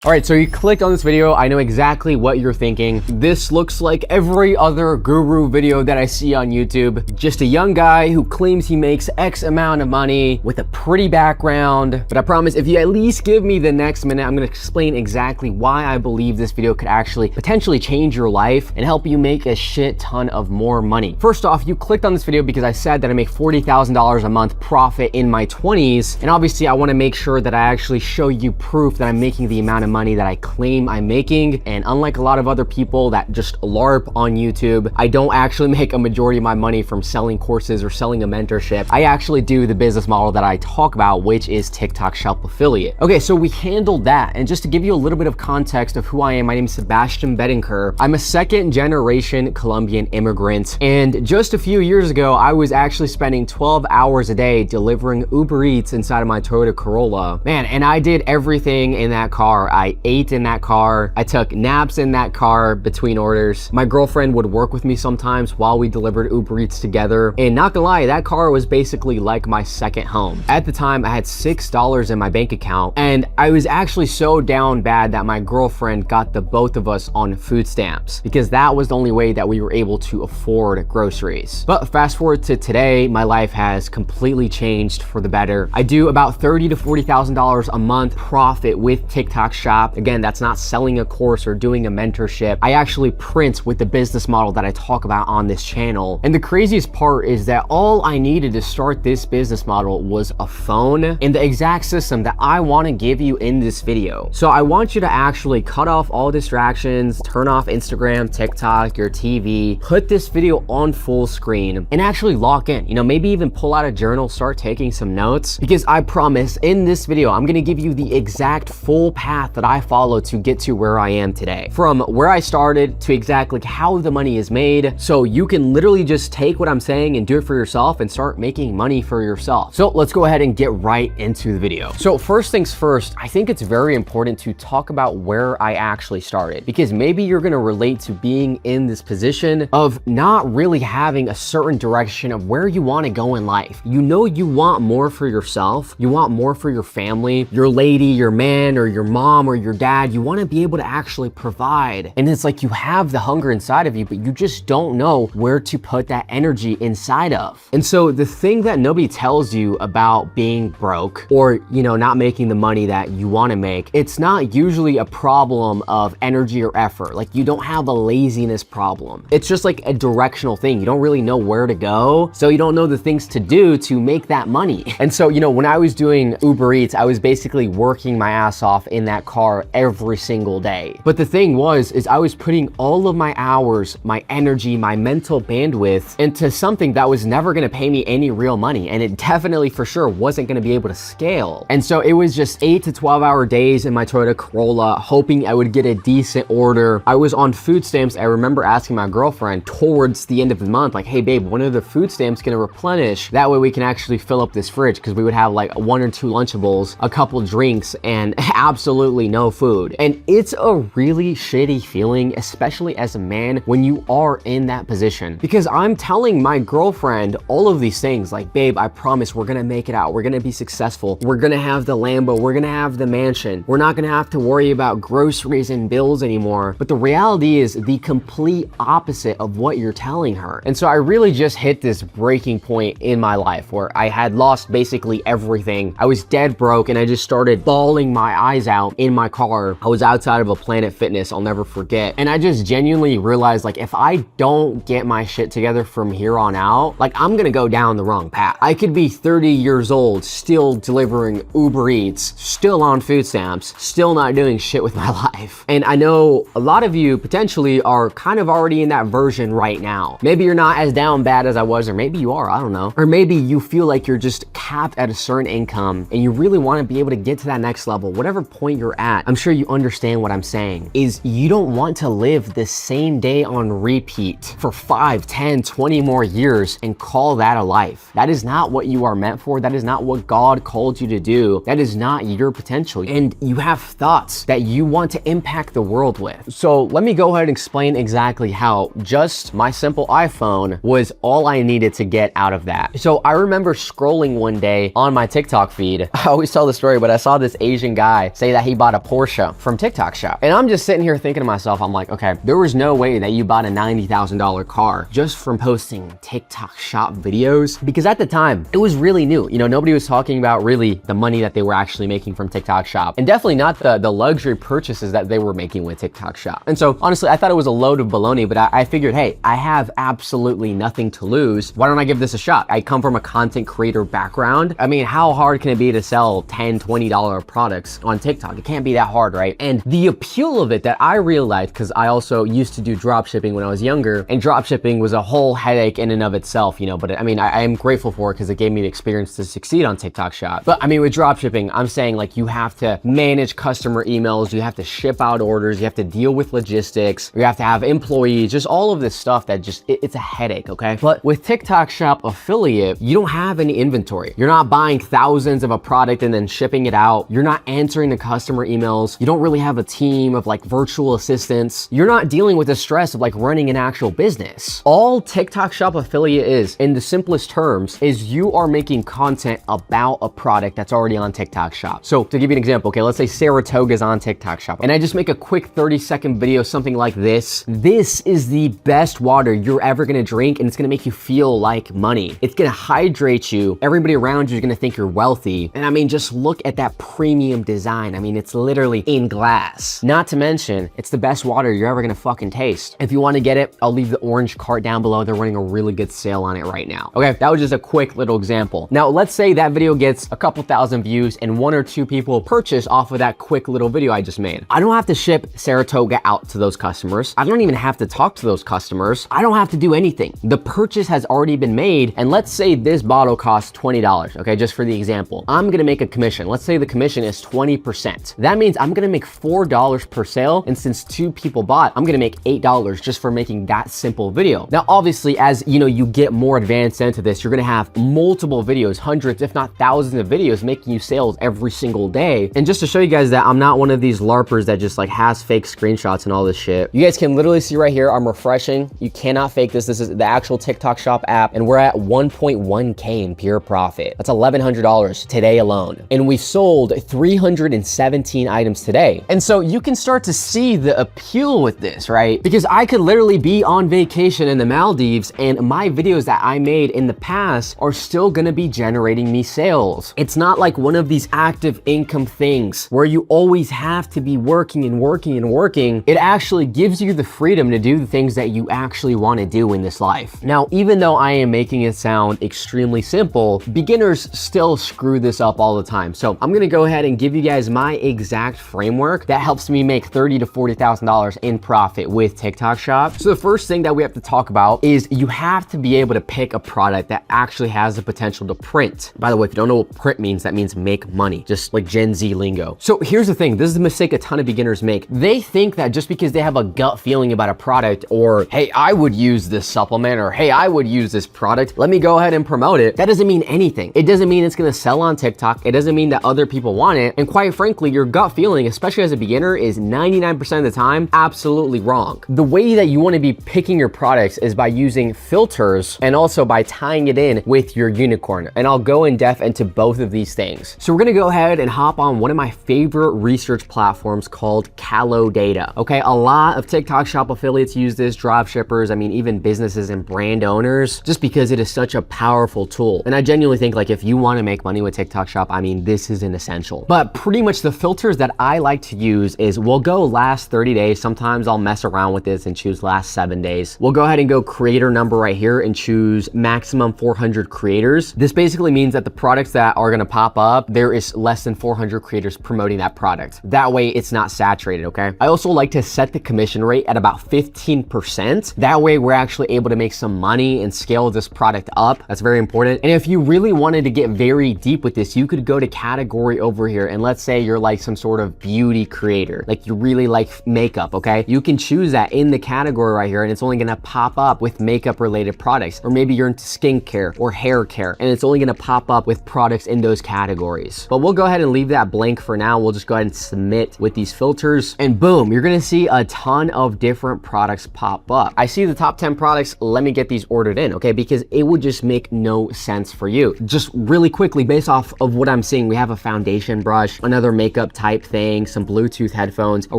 All right, so you clicked on this video. I know exactly what you're thinking. This looks like every other guru video that I see on YouTube. Just a young guy who claims he makes X amount of money with a pretty background. But I promise if you at least give me the next minute, I'm gonna explain exactly why I believe this video could actually potentially change your life and help you make a shit ton of more money. First off, you clicked on this video because I said that I make $40,000 a month profit in my 20s. And obviously I wanna make sure that I actually show you proof that I'm making the amount of money that I claim I'm making. And unlike a lot of other people that just LARP on YouTube, I don't actually make a majority of my money from selling courses or selling a mentorship. I actually do the business model that I talk about, which is TikTok Shop Affiliate. Okay, so we handled that. And just to give you a little bit of context of who I am, my name is Sebastian Bedenker. I'm a second generation Colombian immigrant. And just a few years ago, I was actually spending 12 hours a day delivering Uber Eats inside of my Toyota Corolla. Man, and I did everything in that car. I ate in that car. I took naps in that car between orders. My girlfriend would work with me sometimes while we delivered Uber Eats together. And not gonna lie, that car was basically like my second home. At the time, I had $6 in my bank account, and I was actually so down bad that my girlfriend got the both of us on food stamps because that was the only way that we were able to afford groceries. But fast forward to today, my life has completely changed for the better. I do about $30,000 to $40,000 a month profit with TikTok Shop. Again, that's not selling a course or doing a mentorship. I actually print with the business model that I talk about on this channel. And the craziest part is that all I needed to start this business model was a phone and the exact system that I want to give you in this video. So I want you to actually cut off all distractions, turn off Instagram, TikTok, your TV, put this video on full screen and actually lock in. You know, maybe even pull out a journal, start taking some notes, because I promise in this video, I'm going to give you the exact full path that I follow to get to where I am today. From where I started to exactly how the money is made. So you can literally just take what I'm saying and do it for yourself and start making money for yourself. So let's go ahead and get right into the video. So first things first, I think it's very important to talk about where I actually started, because maybe you're going to relate to being in this position of not really having a certain direction of where you want to go in life. You know, you want more for yourself. You want more for your family, your lady, your man, or your mom, or your dad. You want to be able to actually provide. And it's like you have the hunger inside of you, but you just don't know where to put that energy inside of. And so the thing that nobody tells you about being broke or, you know, not making the money that you want to make, it's not usually a problem of energy or effort. Like you don't have a laziness problem. It's just like a directional thing. You don't really know where to go. So you don't know the things to do to make that money. And so, you know, when I was doing Uber Eats, I was basically working my ass off in that car every single day. But the thing is I was putting all of my hours, my energy, my mental bandwidth into something that was never going to pay me any real money. And it definitely for sure wasn't going to be able to scale. And so it was just 8 to 12 hour days in my Toyota Corolla, hoping I would get a decent order. I was on food stamps. I remember asking my girlfriend towards the end of the month, like, hey babe, when are the food stamps going to replenish? That way we can actually fill up this fridge, because we would have like 1 or 2 Lunchables, a couple drinks, and absolutely no food. And it's a really shitty feeling, especially as a man, when you are in that position, because I'm telling my girlfriend all of these things like, babe, I promise we're gonna make it out. We're gonna be successful. We're gonna have the Lambo. We're gonna have the mansion. We're not gonna have to worry about groceries and bills anymore. But the reality is the complete opposite of what you're telling her. And so I really just hit this breaking point in my life where I had lost basically everything. I was dead broke, and I just started bawling my eyes out in my car. I was outside of a Planet Fitness, I'll never forget. And I just genuinely realized, like, if I don't get my shit together from here on out, like, I'm gonna go down the wrong path. I could be 30 years old, still delivering Uber Eats, still on food stamps, still not doing shit with my life. And I know a lot of you potentially are kind of already in that version right now. Maybe you're not as down bad as I was, or maybe you are, I don't know. Or maybe you feel like you're just capped at a certain income and you really want to be able to get to that next level, whatever point you're at. I'm sure you understand what I'm saying, is you don't want to live the same day on repeat for 5, 10, 20 more years and call that a life. That is not what you are meant for. That is not what God called you to do. That is not your potential. And you have thoughts that you want to impact the world with. So let me go ahead and explain exactly how just my simple iPhone was all I needed to get out of that. So I remember scrolling one day on my TikTok feed. I always tell the story, but I saw this Asian guy say that he bought bought a Porsche from TikTok Shop. And I'm just sitting here thinking to myself, I'm like, okay, there was no way that you bought a $90,000 car just from posting TikTok Shop videos, because at the time it was really new. You know, nobody was talking about really the money that they were actually making from TikTok Shop, and definitely not the luxury purchases that they were making with TikTok Shop. And so honestly, I thought it was a load of baloney, but I figured, hey, I have absolutely nothing to lose. Why don't I give this a shot? I come from a content creator background. I mean, how hard can it be to sell $10, $20 products on TikTok? It can't be that hard, right? And the appeal of it that I realized, because I also used to do drop shipping when I was younger, and drop shipping was a whole headache in and of itself, you know, but I mean, I am grateful for it because it gave me the experience to succeed on TikTok Shop. But I mean, with drop shipping, I'm saying like you have to manage customer emails, you have to ship out orders, you have to deal with logistics, you have to have employees, just all of this stuff that just, it's a headache, okay? But with TikTok Shop Affiliate, you don't have any inventory. You're not buying thousands of a product and then shipping it out. You're not answering the customer emails. You don't really have a team of like virtual assistants. You're not dealing with the stress of like running an actual business. All TikTok Shop Affiliate is, in the simplest terms, is you are making content about a product that's already on TikTok Shop. So to give you an example, okay, let's say Saratoga is on TikTok Shop and I just make a quick 30-second video, something like this. This is the best water you're ever gonna drink, and it's gonna make you feel like money. It's gonna hydrate you. Everybody around you is gonna think you're wealthy. And I mean, just look at that premium design. I mean, it's literally in glass. Not to mention, it's the best water you're ever gonna fucking taste. If you wanna get it, I'll leave the orange cart down below. They're running a really good sale on it right now. Okay, that was just a quick little example. Now, let's say that video gets a couple thousand views and 1 or 2 people purchase off of that quick little video I just made. I don't have to ship Saratoga out to those customers. I don't even have to talk to those customers. I don't have to do anything. The purchase has already been made, and let's say this bottle costs $20, okay, just for the example. I'm gonna make a commission. Let's say the commission is 20%. That means I'm gonna make $4 per sale, and since 2 people bought, I'm gonna make $8 just for making that simple video. Now, obviously, as you know, you get more advanced into this, you're gonna have multiple videos, hundreds, if not thousands of videos making you sales every single day. And just to show you guys that I'm not one of these LARPers that just like has fake screenshots and all this shit, you guys can literally see right here, I'm refreshing. You cannot fake this. This is the actual TikTok Shop app, and we're at 1.1K in pure profit. That's $1,100 today alone. And we sold 317 items today. And so you can start to see the appeal with this, right? Because I could literally be on vacation in the Maldives and my videos that I made in the past are still gonna be generating me sales. It's not like one of these active income things where you always have to be working and working and working. It actually gives you the freedom to do the things that you actually want to do in this life. Now, even though I am making it sound extremely simple, beginners still screw this up all the time. So I'm gonna go ahead and give you guys my exact framework that helps me make $30,000 to $40,000 in profit with TikTok Shop. So the first thing that we have to talk about is you have to be able to pick a product that actually has the potential to print. By the way, if you don't know what print means, that means make money, just like Gen Z lingo. So here's the thing, this is the mistake a ton of beginners make. They think that just because they have a gut feeling about a product, or hey, I would use this supplement, or hey, I would use this product, let me go ahead and promote it. That doesn't mean anything. It doesn't mean it's gonna sell on TikTok. It doesn't mean that other people want it. And quite frankly, your gut feeling, especially as a beginner, is 99% of the time absolutely wrong. The way that you wanna be picking your products is by using filters and also by tying it in with your unicorn. And I'll go in depth into both of these things. So we're gonna go ahead and hop on one of my favorite research platforms called CaloData. Okay, a lot of TikTok Shop affiliates use this, drop shippers, I mean, even businesses and brand owners, just because it is such a powerful tool. And I genuinely think like if you wanna make money with TikTok Shop, I mean, this is an essential. But pretty much the filters that I like to use is we'll go last 30 days. Sometimes I'll mess around with this and choose last 7 days. We'll go ahead and go creator number right here and choose maximum 400 creators. This basically means that the products that are gonna pop up, there is less than 400 creators promoting that product. That way it's not saturated, okay? I also like to set the commission rate at about 15%. That way we're actually able to make some money and scale this product up. That's very important. And if you really wanted to get very deep with this, you could go to category over here, and let's say you're like some sort of beauty creator, like you really like makeup, okay? You can choose that in the category right here, and it's only gonna pop up with makeup related products. Or maybe you're into skincare or hair care, and it's only gonna pop up with products in those categories. But we'll go ahead and leave that blank for now. We'll just go ahead and submit with these filters, and boom, you're gonna see a ton of different products pop up. I see the top 10 products, let me get these ordered in, okay? Because it would just make no sense for you. Just really quickly, based off of what I'm seeing, we have a foundation brush, another makeup type thing, some Bluetooth headphones, a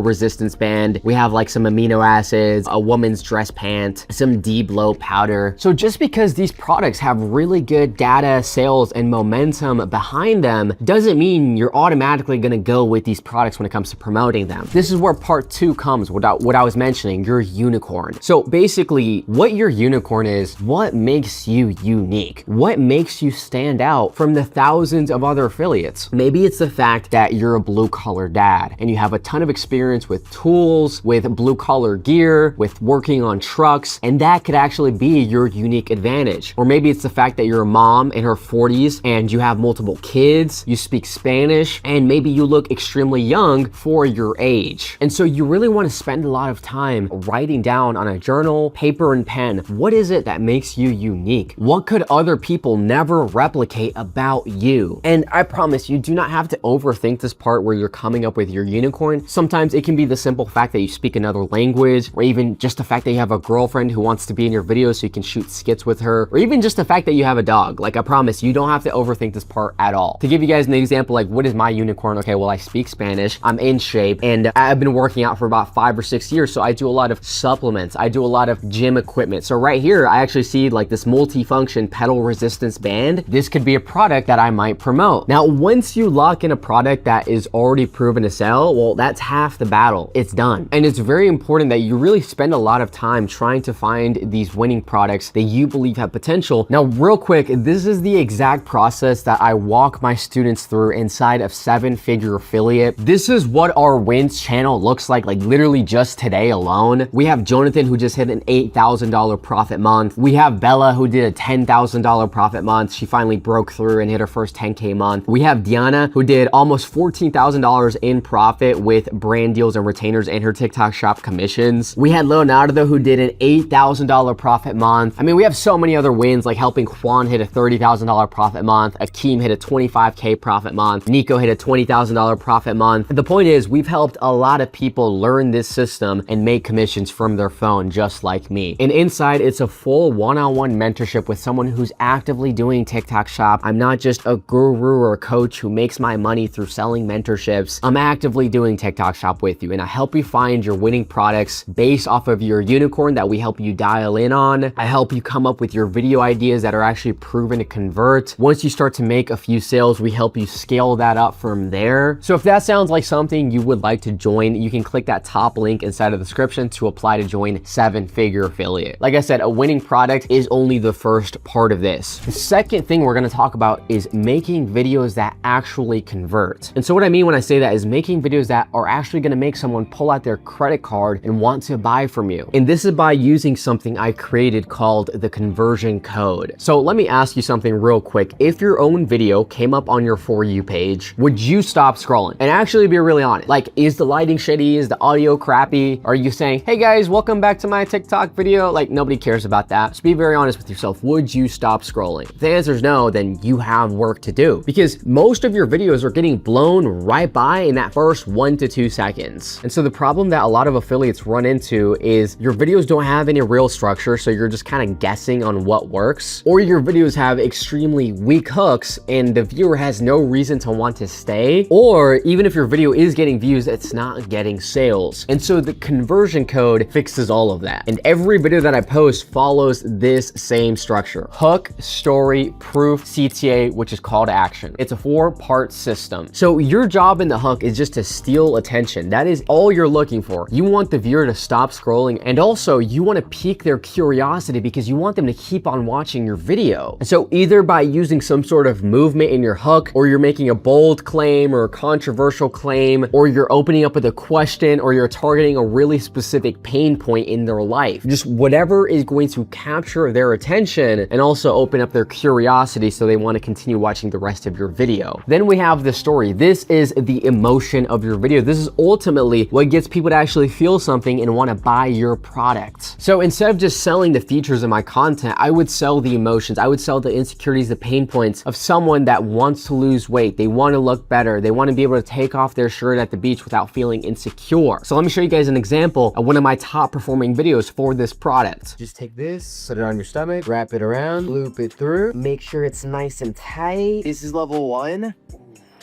resistance band. We have like some amino acids, a woman's dress pant, some D-Blow powder. So just because these products have really good data, sales, and momentum behind them doesn't mean you're automatically gonna go with these products when it comes to promoting them. This is where part 2 comes, what I was mentioning, your unicorn. So basically, what your unicorn is, what makes you unique? What makes you stand out from the thousands of other affiliates? Maybe it's the fact that you're a blue-collar dad and you have a ton of experience with tools, with blue-collar gear, with working on trucks, and that could actually be your unique advantage. Or maybe it's the fact that you're a mom in her 40s and you have multiple kids, you speak Spanish, and maybe you look extremely young for your age. And so you really want to spend a lot of time writing down on a journal, paper and pen, what is it that makes you unique? What could other people never replicate about you? And I promise you do not have to overthink this part where you're coming up with your unicorn. Sometimes it can be the simple fact that you speak another language, or even just the fact that you have a girlfriend who wants to be in your videos so you can shoot skits with her, or even just the fact that you have a dog. Like, I promise you don't have to overthink this part at all. To give you guys an example, like, what is my unicorn? Okay, well, I speak Spanish, I'm in shape, and I've been working out for about 5 or 6 years, so I do a lot of supplements, I do a lot of gym equipment. So right here, I actually see like this multi-function pedal resistance band. This could be a product that I might promote. Now, once you lock in a product that is already proven to sell, well, that's half the battle. It's done. And it's very important that you really spend a lot of time trying to find these winning products that you believe have potential. Now, real quick, this is the exact process that I walk my students through inside of 7-Figure Affiliate. This is what our wins channel looks like literally just today alone. We have Jonathan who just hit an $8,000 profit month. We have Bella who did a $10,000 profit month. She finally broke through and hit her first 10K month. We have Diana who did almost $14,000 in profit with brand deals and retainers and her TikTok shop commissions. We had Leonardo who did an $8,000 profit month. I mean, we have so many other wins, like helping Juan hit a $30,000 profit month. Akeem hit a 25K profit month. Nico hit a $20,000 profit month. The point is, we've helped a lot of people learn this system and make commissions from their phone, just like me. And inside, it's a full one-on-one mentorship with someone who's actively doing TikTok shop. I'm not just a guru or a coach who makes my money through selling mentorships. I'm actively doing TikTok shop with you, and I help you find your winning products based off of your unicorn that we help you dial in on. I help you come up with your video ideas that are actually proven to convert. Once you start to make a few sales, we help you scale that up from there. So if that sounds like something you would like to join, you can click that top link inside of the description to apply to join 7-Figure Affiliate. Like I said, a winning product is only the first part of this. The second thing we're going to talk about is making videos that actually convert. And so what I mean when I say that is making videos that are actually going to make someone pull out their credit card and want to buy from you. And this is by using something I created called the conversion code. So let me ask you something real quick. If your own video came up on your For You page, would you stop scrolling? And actually be really honest. Like, is the lighting shitty? Is the audio crappy? Are you saying, hey guys, welcome back to my TikTok video? Like, nobody cares about that. So be very honest with yourself. Would you stop scrolling? If the answer is no, then you have work to do, because most of your videos are getting blown right by in that first 1 to 2 seconds. And so the problem that a lot of affiliates run into is your videos don't have any real structure, so you're just kind of guessing on what works, or your videos have extremely weak hooks and the viewer has no reason to want to stay, or even if your video is getting views, it's not getting sales. And so the conversion code fixes all of that. And every video that I post follows this same structure: hook, story, proof, CTA, which is call to action. It's a 4-part system. So your job in the hook is just to steal attention. That is all you're looking for. You want the viewer to stop scrolling, and also you want to pique their curiosity because you want them to keep on watching your video. And so either by using some sort of movement in your hook, or you're making a bold claim or a controversial claim, or you're opening up with a question, or you're targeting a really specific pain point in their life, just whatever is going to capture their attention and also open up their curiosity so they want to continue watching the rest of your video. Then we have the story. This is the emotion of your video. This is ultimately what gets people to actually feel something and want to buy your product. So instead of just selling the features of my content, I would sell the emotions. I would sell the insecurities, the pain points of someone that wants to lose weight. They want to look better. They want to be able to take off their shirt at the beach without feeling insecure. So let me show you guys an example of one of my top performing videos for this product. Just take this, put it on your stomach, wrap it around, loop it through, make sure it's nice and tight. This is level 1.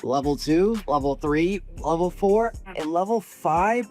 level 2, level 3, level 4, and level 5.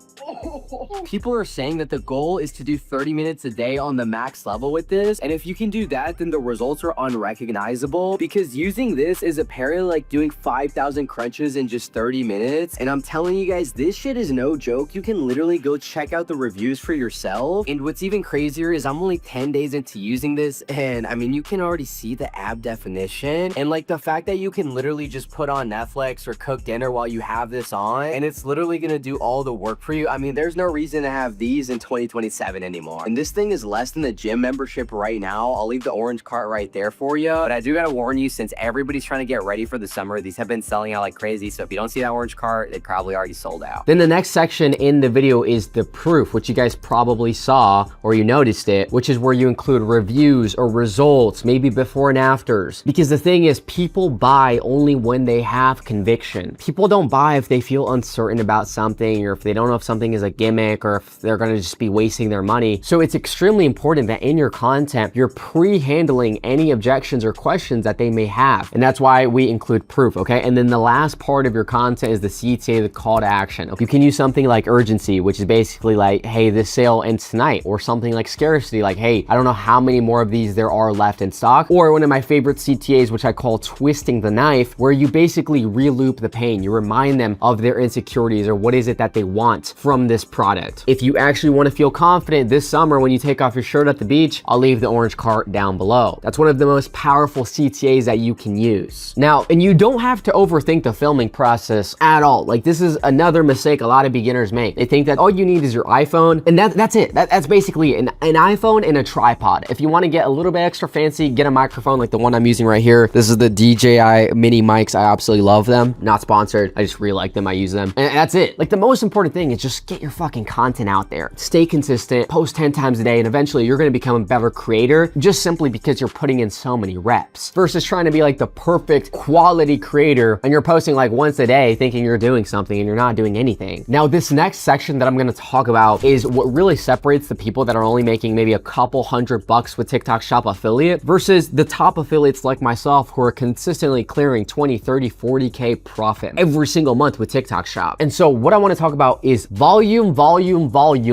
People are saying that the goal is to do 30 minutes a day on the max level with this, and if you can do that, then the results are unrecognizable, because using this is apparently like doing 5,000 crunches in just 30 minutes, and I'm telling you guys, this shit is no joke. You can literally go check out the reviews for yourself, and what's even crazier is I'm only 10 days into using this, and I mean, you can already see the ab definition, and like the fact that you can literally just put on Netflix or cook dinner while you have this on, and it's literally gonna do all the work for you. I mean, there's no reason to have these in 2027 anymore. And this thing is less than the gym membership right now. I'll leave the orange cart right there for you. But I do gotta warn you, since everybody's trying to get ready for the summer, these have been selling out like crazy. So if you don't see that orange cart, they probably already sold out. Then the next section in the video is the proof, which you guys probably saw or you noticed it, which is where you include reviews or results, maybe before and afters. Because the thing is, people buy only when they have conviction. People don't buy if they feel uncertain about something, or if they don't know if something is a gimmick, or if they're going to just be wasting their money. So it's extremely important that in your content, you're pre-handling any objections or questions that they may have. And that's why we include proof, okay? And then the last part of your content is the CTA, the call to action. You can use something like urgency, which is basically like, hey, this sale ends tonight, or something like scarcity, like, hey, I don't know how many more of these there are left in stock. Or one of my favorite CTAs, which I call twisting the knife, where you basically re-loop the pain. You remind them of their insecurities, or what is it that they want from this product. If you actually want to feel confident this summer when you take off your shirt at the beach, I'll leave the orange cart down below. That's one of the most powerful CTAs that you can use. Now, and you don't have to overthink the filming process at all. Like, this is another mistake a lot of beginners make. They think that all you need is your iPhone, and that's it. That's basically an iPhone and a tripod. If you want to get a little bit extra fancy, get a microphone like the one I'm using right here. This is the DJI mini mics. I absolutely love them. Not sponsored. I just really like them. I use them. And that's it. Like, the most important thing is just get your fucking content out there. Stay consistent, post 10 times a day, and eventually you're going to become a better creator just simply because you're putting in so many reps, versus trying to be like the perfect quality creator and you're posting like once a day thinking you're doing something and you're not doing anything. Now, this next section that I'm going to talk about is what really separates the people that are only making maybe a couple $100 with TikTok Shop affiliate versus the top affiliates like myself who are consistently clearing 20, 30, 40K profit every single month with TikTok Shop. And so what I want to talk about is volume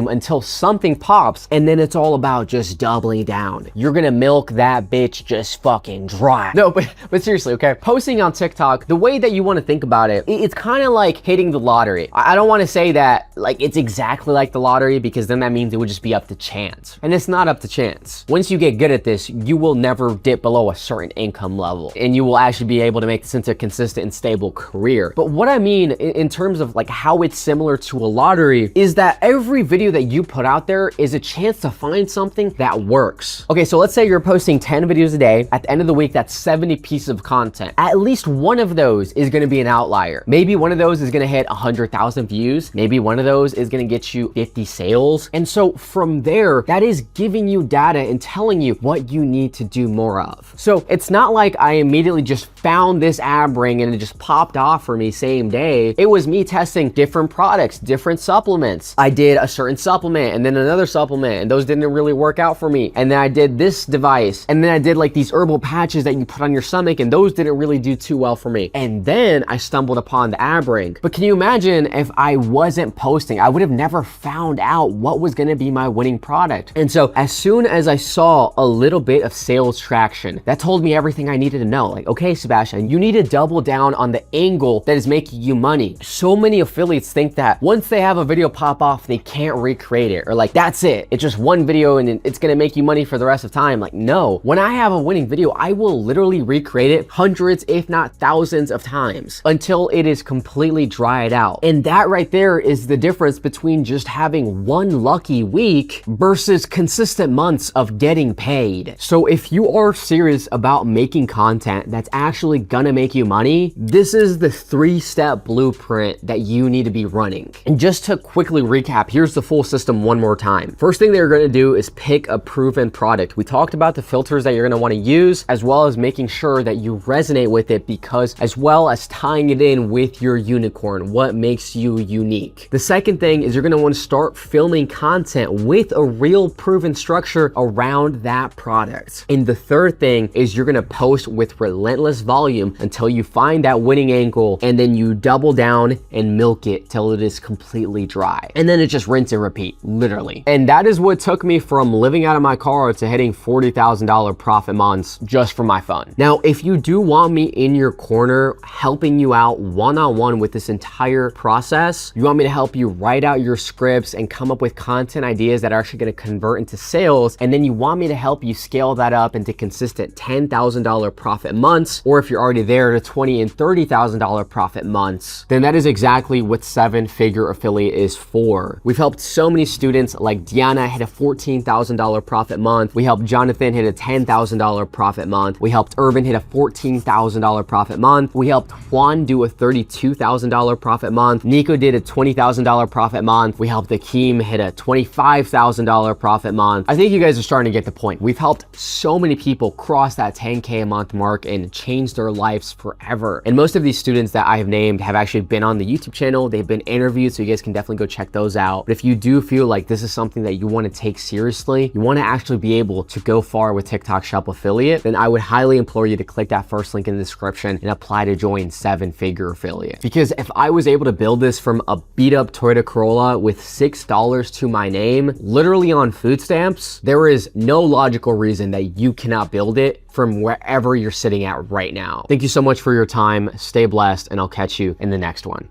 until something pops, and then it's all about just doubling down. You're gonna milk that bitch just fucking dry. No, but seriously, okay? Posting on TikTok, the way that you want to think about it, it's kind of like hitting the lottery. I don't want to say that like it's exactly like the lottery, because then that means it would just be up to chance. And it's not up to chance. Once you get good at this, you will never dip below a certain income level, and you will actually be able to make this into a consistent and stable career. But what I mean in terms of like how it's similar to a lottery is that every video that you put out there is a chance to find something that works. Okay, so let's say you're posting 10 videos a day. At the end of the week, that's 70 pieces of content. At least one of those is gonna be an outlier. Maybe one of those is gonna hit 100,000 views. Maybe one of those is gonna get you 50 sales. And so from there, that is giving you data and telling you what you need to do more of. So it's not like I immediately just found this ab ring and it just popped off for me same day. It was me testing different products, different supplements. I did a certain supplement and then another supplement, and those didn't really work out for me. And then I did this device, and then I did like these herbal patches that you put on your stomach, and those didn't really do too well for me. And then I stumbled upon the ab ring. But can you imagine if I wasn't posting? I would have never found out what was gonna be my winning product. And so as soon as I saw a little bit of sales traction, that told me everything I needed to know. Like, okay, Sebastian, you need to double down on the angle that is making you money. So many affiliates think that once they have a video pop off, they can't recreate it, or like, that's it. It's just one video and it's gonna make you money for the rest of time. Like, no. When I have a winning video, I will literally recreate it hundreds, if not thousands of times until it is completely dried out. And that right there is the difference between just having one lucky week versus consistent months of getting paid. So if you are serious about making content that's actually gonna make you money, this is the 3-step blueprint that you you need to be running. And just to quickly recap, here's the full system one more time. First thing they're gonna do is pick a proven product. We talked about the filters that you're gonna wanna use, as well as making sure that you resonate with it, because as well as tying it in with your unicorn, what makes you unique. The second thing is you're gonna wanna start filming content with a real proven structure around that product. And the third thing is you're gonna post with relentless volume until you find that winning angle, and then you double down and milk it till it is completely dry. And then it just rinse and repeat, literally. And that is what took me from living out of my car to hitting $40,000 profit months just for my fun. Now, if you do want me in your corner, helping you out one-on-one with this entire process, you want me to help you write out your scripts and come up with content ideas that are actually gonna convert into sales, and then you want me to help you scale that up into consistent $10,000 profit months, or if you're already there, to $20,000 and $30,000 profit months, then that is exactly what 7-Figure Affiliate is for. We've helped so many students like Deanna hit a $14,000 profit month. We helped Jonathan hit a $10,000 profit month. We helped Irvin hit a $14,000 profit month. We helped Juan do a $32,000 profit month. Nico did a $20,000 profit month. We helped Akeem hit a $25,000 profit month. I think you guys are starting to get the point. We've helped so many people cross that 10K a month mark and change their lives forever. And most of these students that I have named have actually been on the YouTube channel. They've been interviewed, so you guys can definitely go check those out. But if you do feel like this is something that you want to take seriously, you want to actually be able to go far with TikTok Shop Affiliate, then I would highly implore you to click that first link in the description and apply to join 7-Figure Affiliate. Because if I was able to build this from a beat up Toyota Corolla with $6 to my name, literally on food stamps, there is no logical reason that you cannot build it from wherever you're sitting at right now. Thank you so much for your time. Stay blessed, and I'll catch you in the next one.